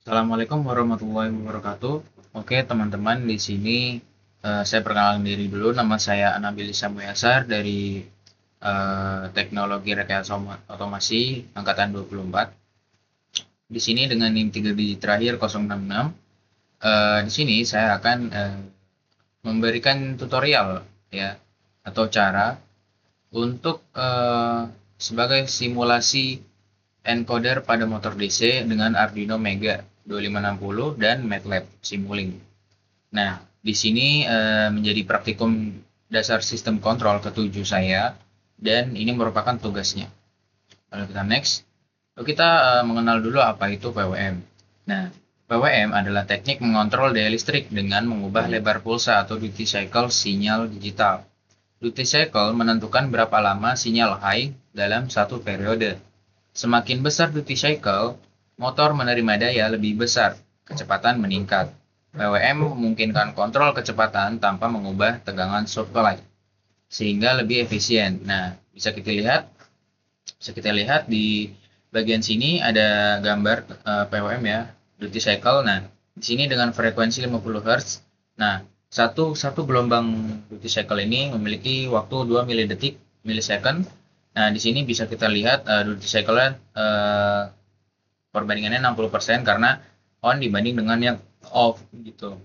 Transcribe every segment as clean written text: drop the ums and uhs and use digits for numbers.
Assalamualaikum warahmatullahi wabarakatuh. Oke, teman-teman, di sini saya perkenalkan diri dulu. Nama saya Anabilis Samuyasar dari Teknologi Rekayasa Otomasi angkatan 24. Di sini dengan NIM 3 digit terakhir 066. Di sini saya akan memberikan tutorial ya atau cara untuk sebagai simulasi encoder pada motor DC dengan Arduino Mega 2560 dan MATLAB Simulink. Nah, di sini menjadi praktikum dasar sistem kontrol ketujuh saya dan ini merupakan tugasnya. Lalu kita next. Lalu kita mengenal dulu apa itu PWM. Nah, PWM adalah teknik mengontrol daya listrik dengan mengubah lebar pulsa atau duty cycle sinyal digital. Duty cycle menentukan berapa lama sinyal high dalam satu periode. Semakin besar duty cycle, motor menerima daya lebih besar, kecepatan meningkat. PWM memungkinkan kontrol kecepatan tanpa mengubah tegangan supply, sehingga lebih efisien. Nah, bisa kita lihat di bagian sini ada gambar PWM ya, duty cycle. Nah, di sini dengan frekuensi 50 Hz. Nah, satu gelombang duty cycle ini memiliki waktu 2 milidetik millisecond. Nah, di sini bisa kita lihat duty cycle-nya perbandingannya 60% karena on dibanding dengan yang off gitu.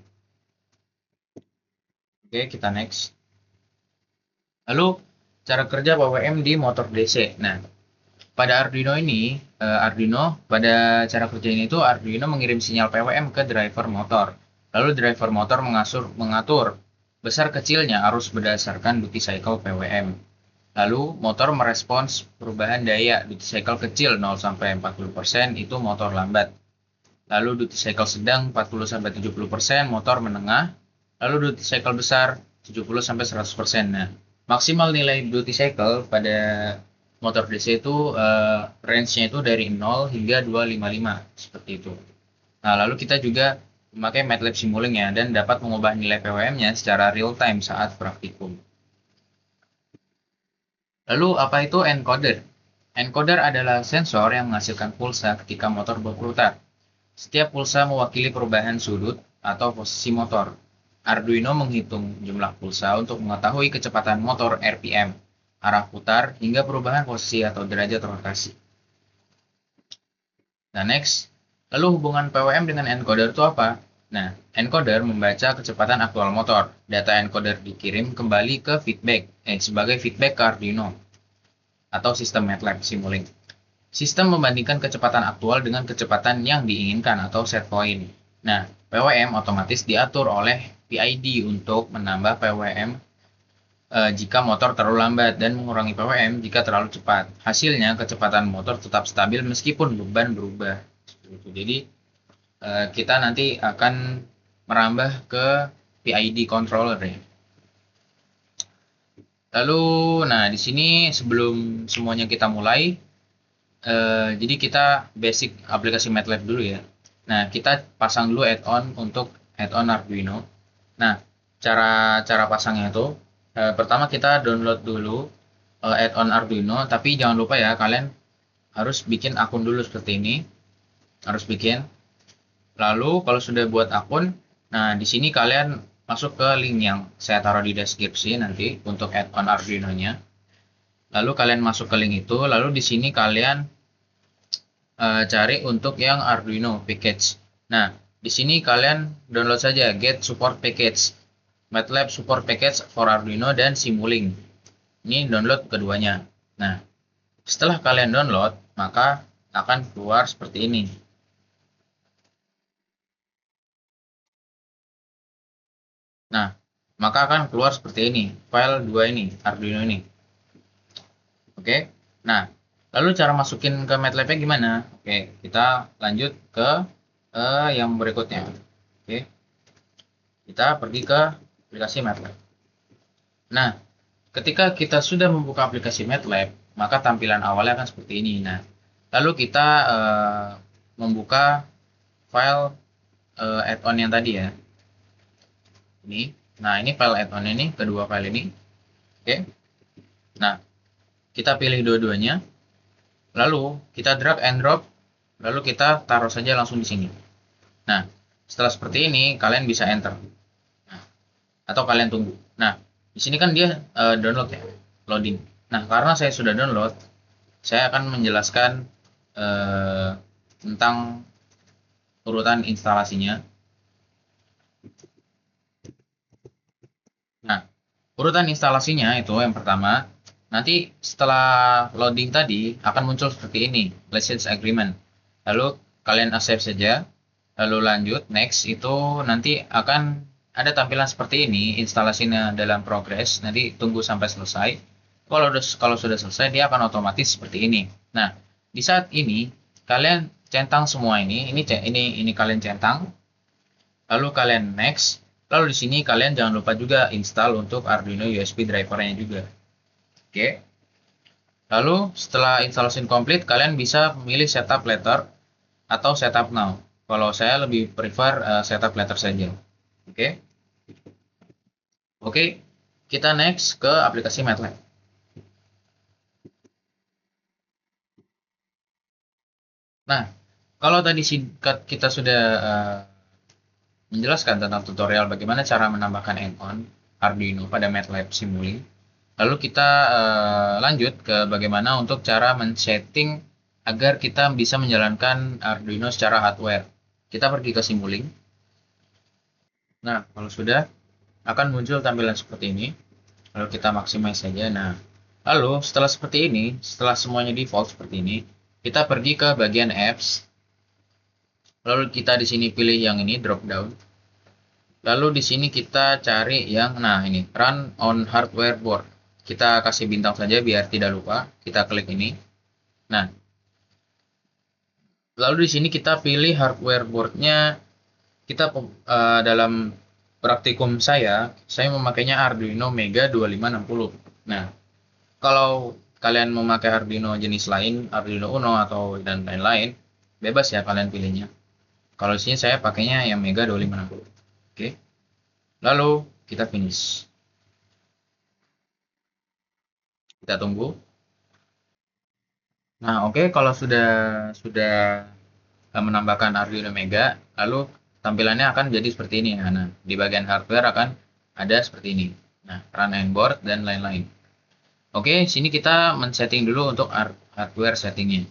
Oke, kita next. Lalu cara kerja PWM di motor DC. Nah, pada Arduino ini, Arduino pada cara kerja ini tuh Arduino mengirim sinyal PWM ke driver motor. Lalu driver motor mengatur besar kecilnya arus berdasarkan duty cycle PWM. Lalu motor merespons perubahan daya duty cycle kecil 0 sampai 40% itu motor lambat. Lalu duty cycle sedang 40 sampai 70% motor menengah. Lalu duty cycle besar 70 sampai 100%. Nah, maksimal nilai duty cycle pada motor DC itu range-nya itu dari 0 hingga 255 seperti itu. Nah, lalu kita juga memakai MATLAB Simulink ya dan dapat mengubah nilai PWM-nya secara real time saat praktikum. Lalu apa itu encoder? Encoder adalah sensor yang menghasilkan pulsa ketika motor berputar. Setiap pulsa mewakili perubahan sudut atau posisi motor. Arduino menghitung jumlah pulsa untuk mengetahui kecepatan motor RPM, arah putar, hingga perubahan posisi atau derajat rotasi. Nah, next. Lalu hubungan PWM dengan encoder itu apa? Nah, encoder membaca kecepatan aktual motor. Data encoder dikirim kembali ke sebagai feedback ke Arduino atau sistem MATLAB Simulink. Sistem membandingkan kecepatan aktual dengan kecepatan yang diinginkan atau set point. Nah, PWM otomatis diatur oleh PID untuk menambah PWM jika motor terlalu lambat dan mengurangi PWM jika terlalu cepat. Hasilnya kecepatan motor tetap stabil meskipun beban berubah. Jadi kita nanti akan merambah ke PID controller ya. Lalu, nah di sini sebelum semuanya kita mulai, jadi kita basic aplikasi MATLAB dulu ya. Nah, kita pasang dulu add-on untuk add-on Arduino. Nah, cara pasangnya itu pertama kita download dulu add-on Arduino, tapi jangan lupa ya kalian harus bikin akun dulu seperti ini. Harus bikin. Lalu kalau sudah buat akun, nah di sini kalian masuk ke link yang saya taruh di deskripsi nanti untuk add-on Arduino-nya. Lalu kalian masuk ke link itu, lalu di sini kalian cari untuk yang Arduino package. Nah, di sini kalian download saja Get Support Package, MATLAB Support Package for Arduino dan Simulink. Ini download keduanya. Nah, setelah kalian download, maka akan keluar seperti ini. Nah, maka akan keluar seperti ini, file 2 ini, Arduino ini. Oke. Nah, lalu cara masukin ke MATLAB-nya gimana? Oke, kita lanjut ke yang berikutnya. Oke. Kita pergi ke aplikasi MATLAB. Nah, ketika kita sudah membuka aplikasi MATLAB, maka tampilan awalnya akan seperti ini. Nah, lalu kita membuka file add-on yang tadi ya. Ini. Nah, ini file add-on ini, kedua file ini. Oke. Nah, kita pilih dua-duanya. Lalu kita drag and drop, lalu kita taruh saja langsung di sini. Nah, setelah seperti ini kalian bisa enter. Nah, atau kalian tunggu. Nah, di sini kan dia download ya, loading. Nah, karena saya sudah download, saya akan menjelaskan tentang urutan instalasinya. Nah, urutan instalasinya itu yang pertama, nanti setelah loading tadi akan muncul seperti ini, license agreement. Lalu kalian accept saja, lalu lanjut, next, itu nanti akan ada tampilan seperti ini, instalasinya dalam progress, nanti tunggu sampai selesai. Kalau sudah selesai, dia akan otomatis seperti ini. Nah, di saat ini, kalian centang semua ini kalian centang, lalu kalian next, lalu di sini kalian jangan lupa juga install untuk Arduino USB drivernya juga. Oke. Lalu setelah installation complete, kalian bisa memilih setup later atau setup now. Kalau saya lebih prefer setup later saja. Oke. Oke, kita next ke aplikasi MATLAB. Nah, kalau tadi kita sudah menjelaskan tentang tutorial bagaimana cara menambahkan add-on Arduino pada MATLAB Simulink. Lalu kita lanjut ke bagaimana untuk cara men-setting agar kita bisa menjalankan Arduino secara hardware. Kita pergi ke Simulink. Nah, kalau sudah akan muncul tampilan seperti ini. Lalu kita maximize saja. Nah, lalu setelah seperti ini, setelah semuanya default seperti ini, kita pergi ke bagian apps. Lalu kita di sini pilih yang ini drop down. Lalu di sini kita cari yang nah ini run on hardware board. Kita kasih bintang saja biar tidak lupa. Kita klik ini. Nah, lalu di sini kita pilih hardware boardnya. Kita dalam praktikum saya memakainya Arduino Mega 2560. Nah, kalau kalian memakai Arduino jenis lain, Arduino Uno atau dan lain-lain, bebas ya kalian pilihnya. Kalau di sini saya pakainya yang Mega 2560. Oke. Lalu kita finish. Kita tunggu. Nah, oke, kalau sudah menambahkan Arduino Mega, lalu tampilannya akan jadi seperti ini ya. Nah, di bagian hardware akan ada seperti ini. Nah, run and board dan lain-lain. Oke, sini kita men-setting dulu untuk hardware settingnya.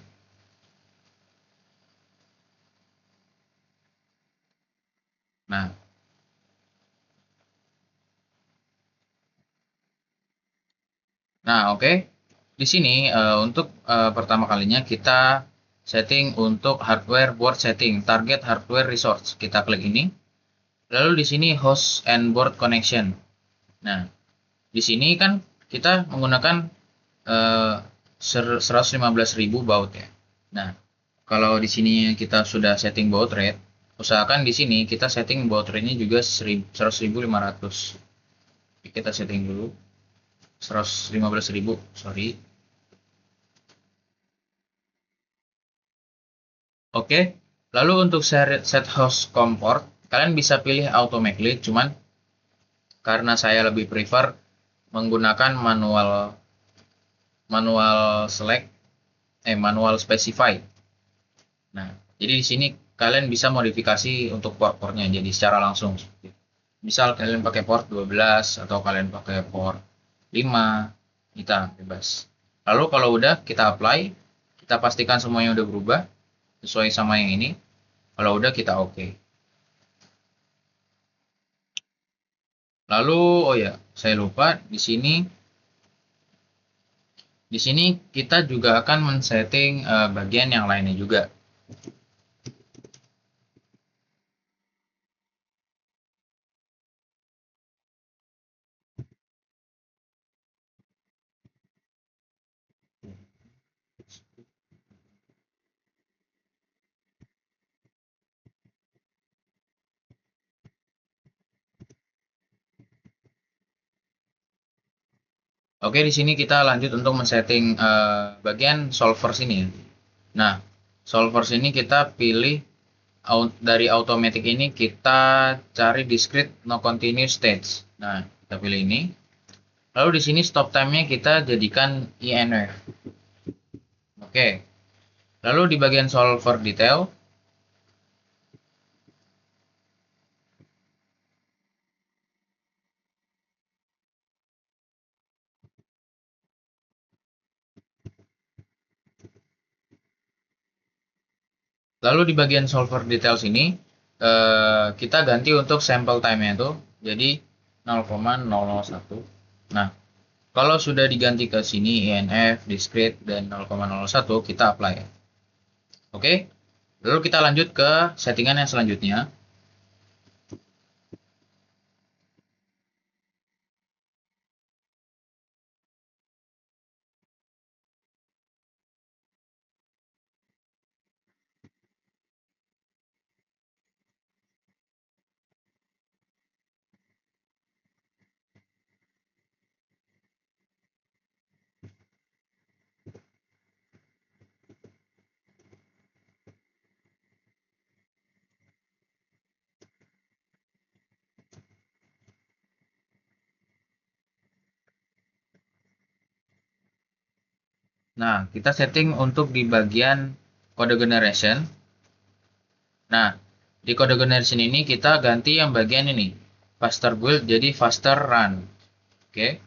Nah, oke. Di sini untuk pertama kalinya kita setting untuk hardware board setting, target hardware resource. Kita klik ini. Lalu di sini host and board connection. Nah, di sini kan kita menggunakan 115.000 baud ya. Nah, kalau di sini kita sudah setting baud rate, usahakan di sini kita setting baud rate-nya juga 100.500. Kita setting dulu 115.000, sorry. Oke, lalu untuk set host comport, kalian bisa pilih automatically, cuman karena saya lebih prefer menggunakan manual select, manual specify. Nah, jadi di sini kalian bisa modifikasi untuk port-portnya jadi secara langsung. Misal kalian pakai port 12 atau kalian pakai port 5, kita bebas. Lalu kalau udah kita apply, kita pastikan semuanya udah berubah sesuai sama yang ini. Kalau udah kita oke. Lalu oh ya, saya lupa di sini kita juga akan men-setting bagian yang lainnya juga. Oke, di sini kita lanjut untuk men-setting bagian solver sini. Nah, solver sini kita pilih dari automatic ini kita cari discrete no continuous stage. Nah, kita pilih ini. Lalu di sini stop time-nya kita jadikan INF. Oke. Lalu di bagian solver detail Lalu di bagian solver details ini kita ganti untuk sample time-nya itu jadi 0,001. Nah, kalau sudah diganti ke sini INF, discrete, dan 0,01 kita apply. Oke, lalu kita lanjut ke settingan yang selanjutnya. Nah, kita setting untuk di bagian kode generation. Nah, di kode generation ini kita ganti yang bagian ini, faster build jadi faster run. Oke.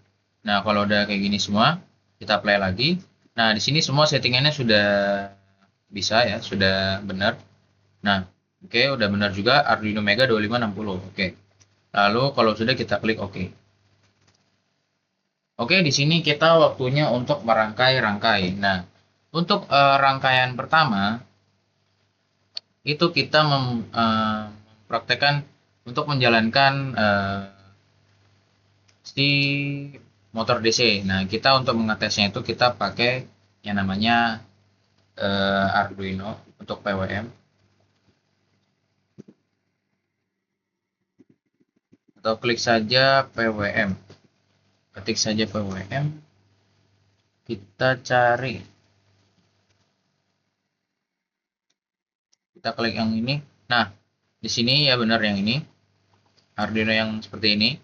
Nah, kalau udah kayak gini semua, kita apply lagi. Nah, di sini semua settingannya sudah bisa ya, sudah benar. Nah, oke, udah benar juga Arduino Mega 2560. Oke. Lalu kalau sudah kita klik oke. Oke, di sini kita waktunya untuk merangkai-rangkai. Nah, untuk rangkaian pertama itu kita mempraktekkan untuk menjalankan si motor DC. Nah, kita untuk mengetesnya itu kita pakai yang namanya Arduino untuk PWM, atau klik saja PWM, ketik saja PWM, kita cari, kita klik yang ini. Nah, di sini ya benar yang ini, Arduino yang seperti ini,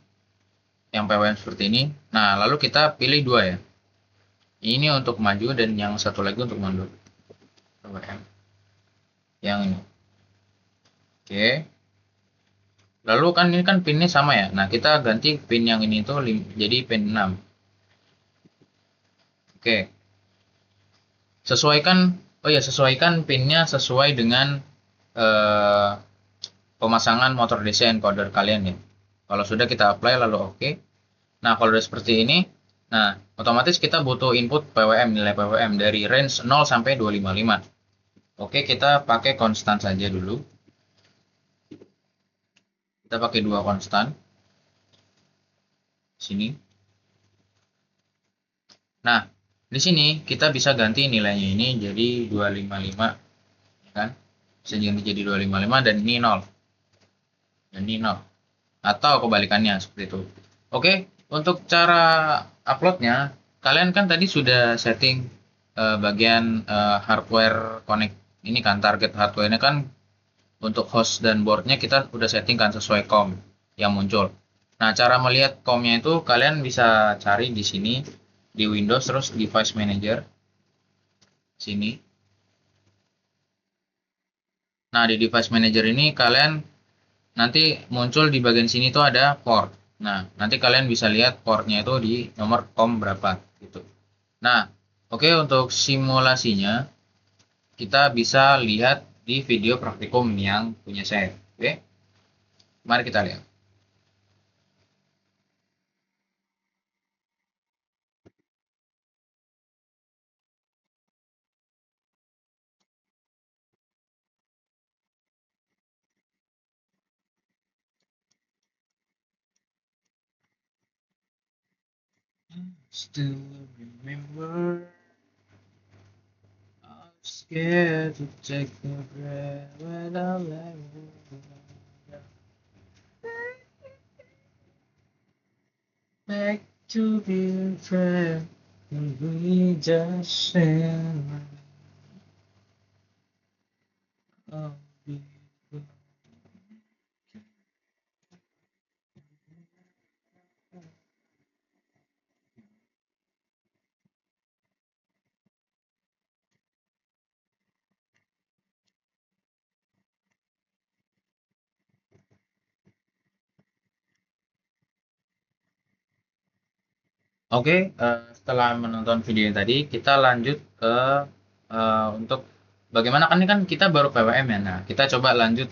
yang PWM seperti ini. Nah, lalu kita pilih dua ya, ini untuk maju dan yang satu lagi untuk mundur. PWM yang ini. Oke, lalu kan ini kan pinnya sama ya. Nah, kita ganti pin yang ini tuh jadi pin 6. Oke, sesuaikan, oh ya, sesuaikan pinnya sesuai dengan eh, pemasangan motor DC encoder kalian ya. Kalau sudah kita apply lalu oke. Nah, kalau udah seperti ini, nah otomatis kita butuh input PWM, nilai PWM dari range 0 sampai 255. Oke, kita pakai konstan saja dulu. Kita pakai dua konstan. Sini. Nah, di sini kita bisa ganti nilainya ini jadi 255, ya kan? Bisa ganti jadi 255 dan ini 0. Dan ini 0. Atau kebalikannya seperti itu. Oke, untuk cara uploadnya, kalian kan tadi sudah setting bagian hardware connect. Ini kan target hardware-nya kan untuk host dan boardnya kita udah setting kan sesuai COM yang muncul. Nah, cara melihat COM-nya itu kalian bisa cari di sini di Windows, terus device manager sini. Nah, di device manager ini kalian nanti muncul di bagian sini tuh ada port. Nah, nanti kalian bisa lihat portnya itu di nomor COM berapa gitu. Nah, oke, untuk simulasinya kita bisa lihat di video praktikum yang punya saya. Oke, mari kita lihat. Still remember, I'm scared to take a breath when I let you go. Back to be a friend, and we just share. Oh, be good. Oke, setelah menonton video tadi, kita lanjut ke untuk bagaimana kan ini kan kita baru PWM ya. Nah, kita coba lanjut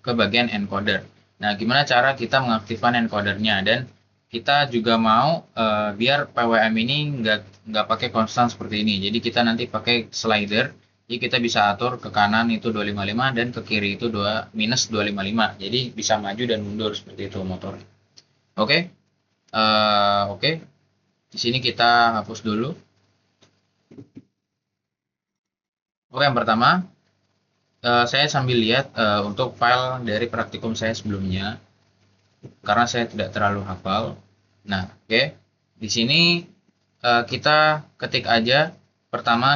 ke bagian encoder. Nah, gimana cara kita mengaktifkan encodernya, dan kita juga mau biar PWM ini nggak pakai konstan seperti ini. Jadi kita nanti pakai slider. Jadi kita bisa atur ke kanan itu 255 dan ke kiri itu minus 255. Jadi bisa maju dan mundur seperti itu motor. Oke. Oke. Di sini kita hapus dulu. Oke, yang pertama saya sambil lihat untuk file dari praktikum saya sebelumnya karena saya tidak terlalu hafal. Nah, oke. Di sini kita ketik aja. Pertama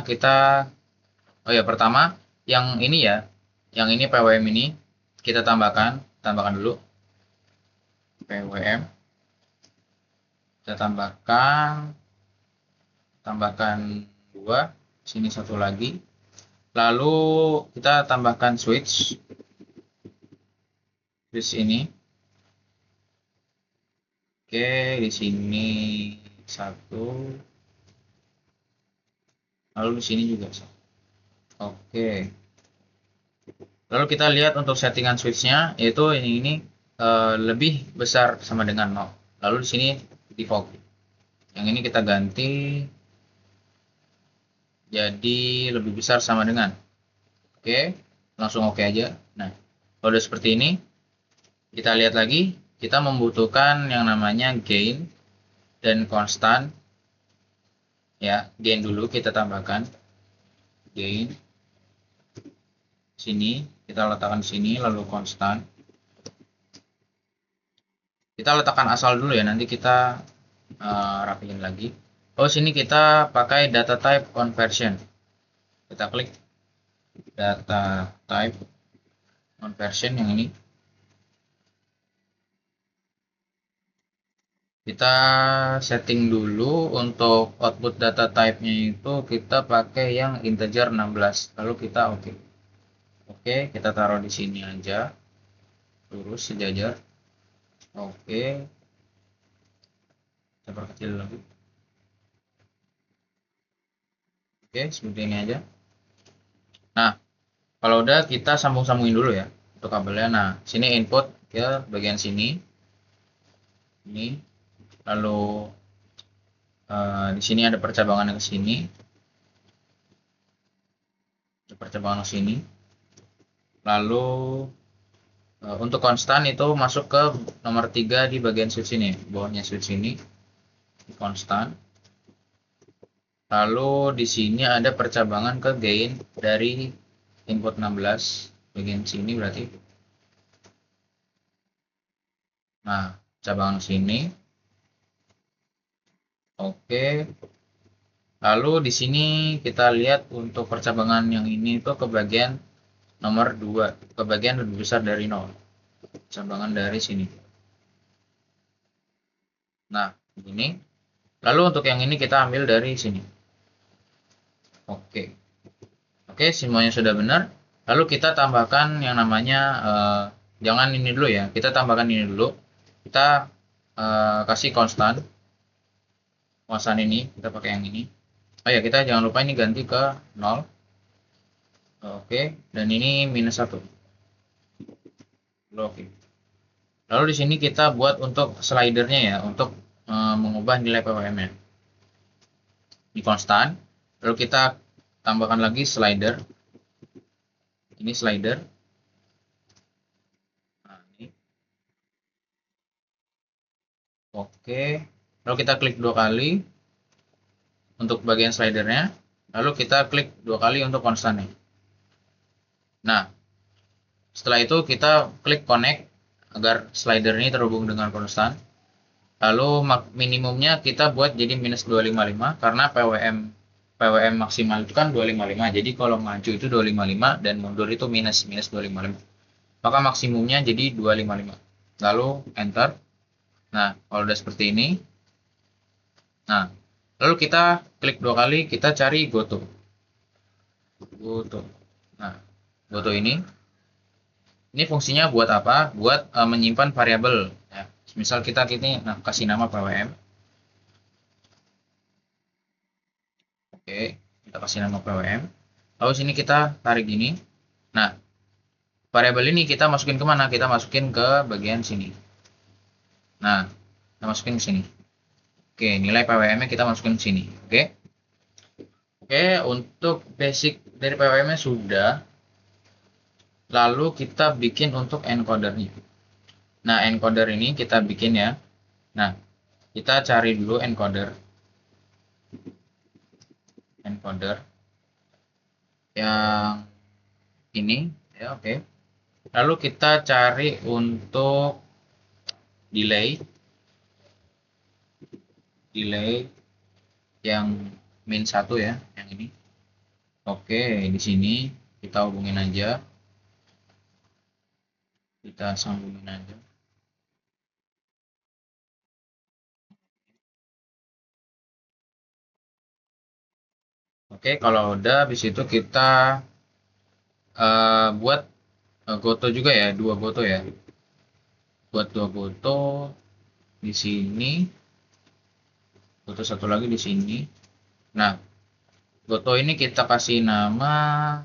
yang ini ya, yang ini PWM ini kita tambahkan dulu PWM. Kita tambahkan 2, sini 1 lagi. Lalu kita tambahkan switch ini. Oke, di sini 1. Lalu di sini juga 1. Oke. Lalu kita lihat untuk settingan switchnya, yaitu ini lebih besar sama dengan 0. Lalu di sini default. Yang ini kita ganti jadi lebih besar sama dengan. Oke, langsung oke aja. Nah, kalau udah seperti ini, kita lihat lagi, kita membutuhkan yang namanya gain dan konstan. Ya, gain dulu kita tambahkan. Gain. Sini, kita letakkan sini, lalu konstan. Kita letakkan asal dulu ya, nanti kita rapiin lagi. Oh, sini kita pakai data type conversion. Kita klik data type conversion yang ini. Kita setting dulu untuk output data type-nya itu kita pakai yang integer 16. Lalu kita oke. Oke, kita taruh di sini aja. Lurus sejajar. Oke. Kita perkecil lagi. Oke, seperti ini aja. Nah, kalau udah kita sambung-sambungin dulu ya untuk kabelnya. Nah, sini input ke bagian sini. Ini. Lalu di sini ada percabangan ke sini. Ada percabangan ke sini. Lalu untuk konstan itu masuk ke nomor 3 di bagian switch ini, bawahnya switch ini. Konstan. Lalu di sini ada percabangan ke gain dari input 16 bagian sini berarti. Nah, cabangan sini. Oke. Lalu di sini kita lihat untuk percabangan yang ini itu ke bagian nomor 2, ke bagian lebih besar dari 0. Cabangan dari sini. Nah, ini. Lalu untuk yang ini kita ambil dari sini. Oke. Oke, semuanya sudah benar. Lalu kita tambahkan yang namanya jangan ini dulu ya. Kita tambahkan ini dulu. Kita kasih konstan. Konstan ini kita pakai yang ini. Oh ya, kita jangan lupa ini ganti ke 0. Oke, dan ini minus 1. Oke. Lalu di sini kita buat untuk slidernya ya, untuk mengubah nilai PWM-nya. Ini konstan. Lalu kita tambahkan lagi slider. Ini slider. Nah, ini. Oke. Lalu kita klik 2 kali untuk bagian slidernya. Lalu kita klik 2 kali untuk konstannya. Nah, setelah itu kita klik connect agar slider ini terhubung dengan konstan. Lalu minimumnya kita buat jadi minus 255 karena PWM maksimal itu kan 255. Jadi kalau maju itu 255 dan mundur itu minus 255. Maka maksimumnya jadi 255. Lalu enter. Nah, kalau udah seperti ini. Nah, lalu kita klik 2 kali, kita cari goto. Goto. Nah, goto ini. Ini fungsinya buat apa? Buat menyimpan variabel. Ya. Misal kita kasih nama PWM. Oke, kita kasih nama PWM. Lalu sini kita tarik gini. Nah, variabel ini kita masukin kemana? Kita masukin ke bagian sini. Nah, kita masukin ke sini. Oke, nilai PWM-nya kita masukin ke sini. Oke. Oke, untuk basic dari PWM-nya sudah. Lalu kita bikin untuk encodernya. Nah, encoder ini kita bikin ya. Nah, kita cari dulu encoder. Encoder yang ini ya, oke. Lalu kita cari untuk delay yang min 1 ya, yang ini. Oke, di sini kita hubungin aja. Kita sambungin aja. Oke, kalau udah habis itu kita buat goto juga ya, 2 goto ya. Buat 2 goto di sini. Goto satu lagi di sini. Nah, goto ini kita kasih nama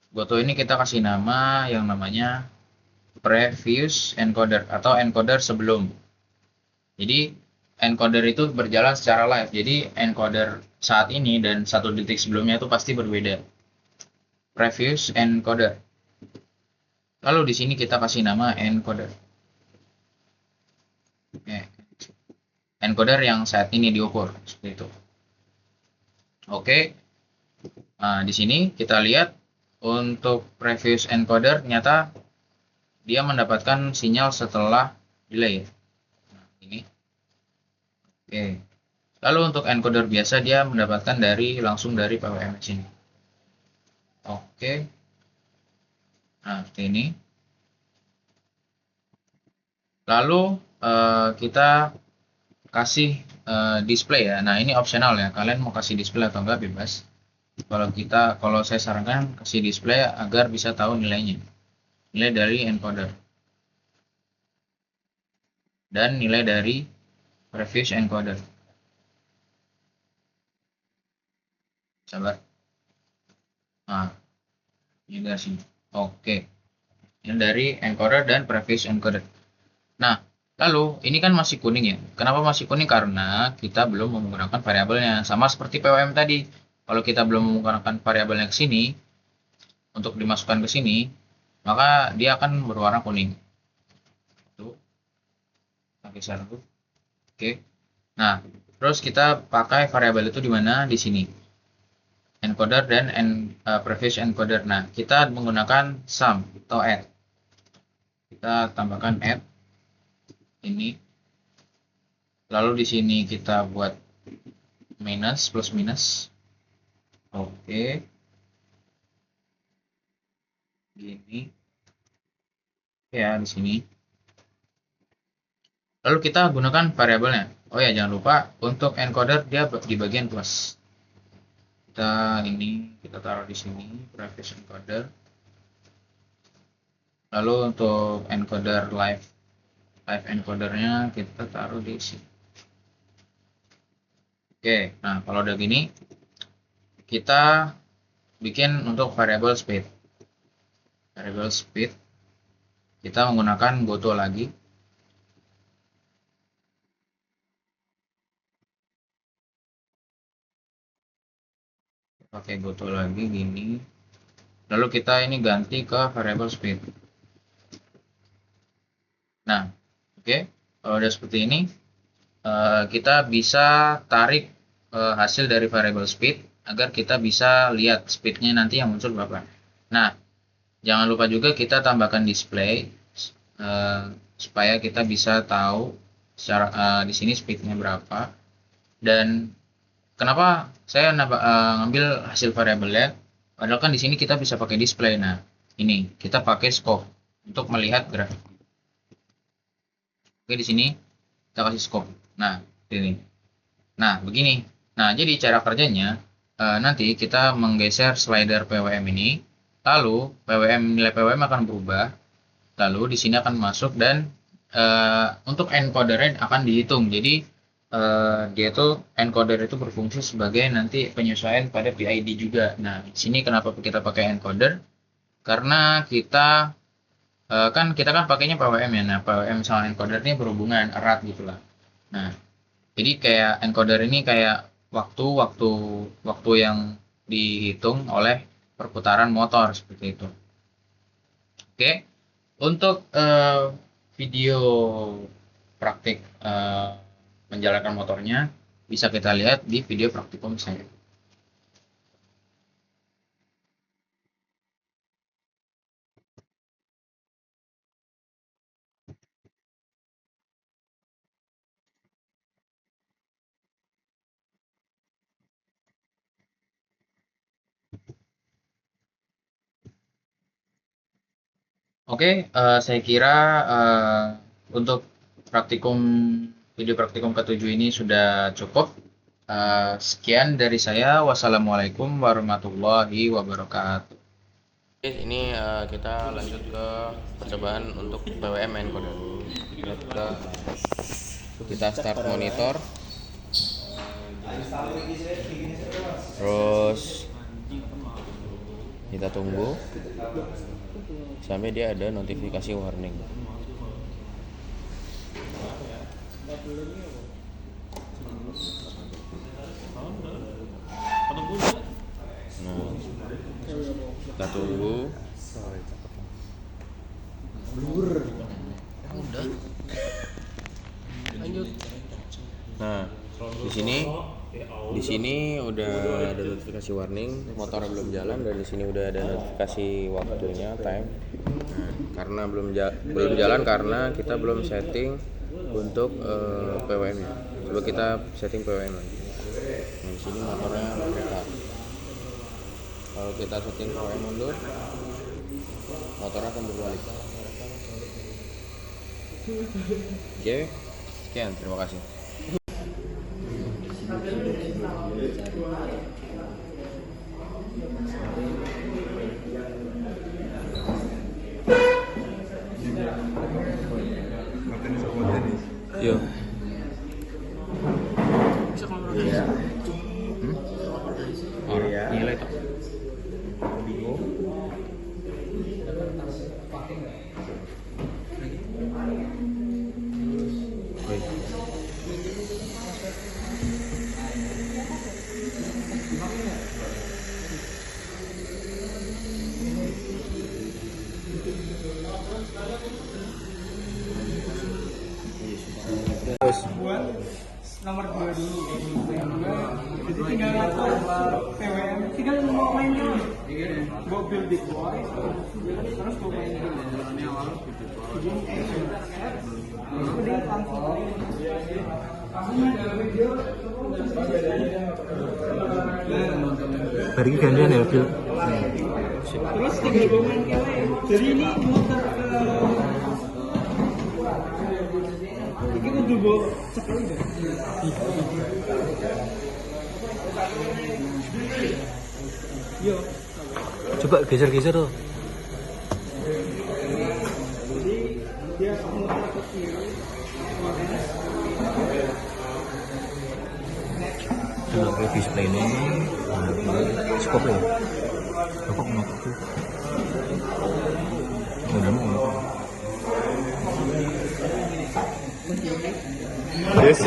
goto ini kita kasih nama yang namanya previous encoder atau encoder sebelum. Jadi encoder itu berjalan secara live. Jadi encoder saat ini dan 1 detik sebelumnya itu pasti berbeda. Previous encoder. Lalu di sini kita kasih nama encoder. Encoder yang saat ini diukur seperti itu. Oke. Nah, di sini kita lihat untuk previous encoder ternyata dia mendapatkan sinyal setelah delay. Nah, ini. Oke. Lalu untuk encoder biasa dia mendapatkan langsung dari PWM sini. Oke. Nah, seperti ini. Lalu kita kasih display ya. Nah, ini optional ya. Kalian mau kasih display atau enggak bebas. Kalau saya sarankan kasih display agar bisa tahu nilainya. Nilai dari encoder. Dan nilai dari previous encoder. Sabar. Nah, ini dari sini. Oke. Ini dari encoder dan previous encoder. Nah, lalu ini kan masih kuning ya. Kenapa masih kuning? Karena kita belum menggunakan variabelnya. Sama seperti PWM tadi. Kalau kita belum menggunakan variabelnya ke sini, untuk dimasukkan ke sini, maka dia akan berwarna kuning. Tuh. Kita geser dulu. Oke. Nah, terus kita pakai variabel itu di mana? Di sini. Encoder dan previous encoder. Nah, kita menggunakan sum atau add. Kita tambahkan add ini. Lalu di sini kita buat minus, plus minus. Oke. Gini. Ya, di sini. Lalu kita gunakan variabelnya. Oh ya, jangan lupa untuk encoder dia di bagian plus. Kita taruh di sini previous encoder. Lalu untuk encoder live encodernya kita taruh di sini. Oke, nah kalau udah gini kita bikin untuk variable speed. Variable speed kita menggunakan goto lagi. Pakai goto lagi gini. Lalu kita ini ganti ke variable speed. Nah, oke. Kalau udah seperti ini kita bisa tarik hasil dari variable speed agar kita bisa lihat speednya nanti yang muncul berapa. Nah, jangan lupa juga kita tambahkan display supaya kita bisa tahu secara di sini speednya berapa. Dan kenapa saya ngambil hasil variabelnya? Padahal kan di sini kita bisa pakai display. Nah, ini kita pakai scope untuk melihat grafik. Oke, di sini kita kasih scope. Nah, ini. Nah, begini. Nah, jadi cara kerjanya nanti kita menggeser slider PWM ini, lalu nilai PWM akan berubah, lalu di sini akan masuk dan untuk encodernya akan dihitung. Jadi dia tuh encoder itu berfungsi sebagai nanti penyesuaian pada PID juga. Nah, di sini kenapa kita pakai encoder? Karena kita kan pakainya PWM ya. Nah, PWM sama encoder ini berhubungan erat gitu lah. Nah, jadi kayak encoder ini kayak waktu waktu yang dihitung oleh perputaran motor seperti itu. Oke, untuk video praktik menjalankan motornya bisa kita lihat di video praktikum saya. Oke, saya kira untuk praktikum video praktikum ketujuh ini sudah cukup. Sekian dari saya. Wassalamualaikum warahmatullahi wabarakatuh. Oke, ini kita lanjut ke percobaan untuk PWM encoder. Kita start monitor. Terus kita tunggu sampai dia ada notifikasi warning. Nah, kita tunggu. Udah. Lanjut. Nah, di sini udah ada notifikasi warning, motor belum jalan, dan di sini udah ada notifikasi waktunya, time. Nah, karena belum jalan karena kita belum setting untuk PWM-nya. Coba kita setting PWM lagi. Nah, di sini motornya bergerak. Kalau kita setting PWM mundur, motornya akan berbalik. Oke, sekian, terima kasih. Yo. Bisa keluar dari sini. Orang nilai toh. Terus Nomor 2 dulu. Jadi tinggal ngatur PWM, tinggal mau main dulu. Go build big boy, terus go main dulu. Ini awal udah langsung. Hari ini gantian ya, Phil. Terus tinggal go main PWM. Jadi ini muter ke ini kudu go sekali deh. Yo. Coba geser-geser tuh. Jadi dia muter ke kiri. Coba ke display ini. Skop ya. Bapak mau tuh. Udah mau. Yes.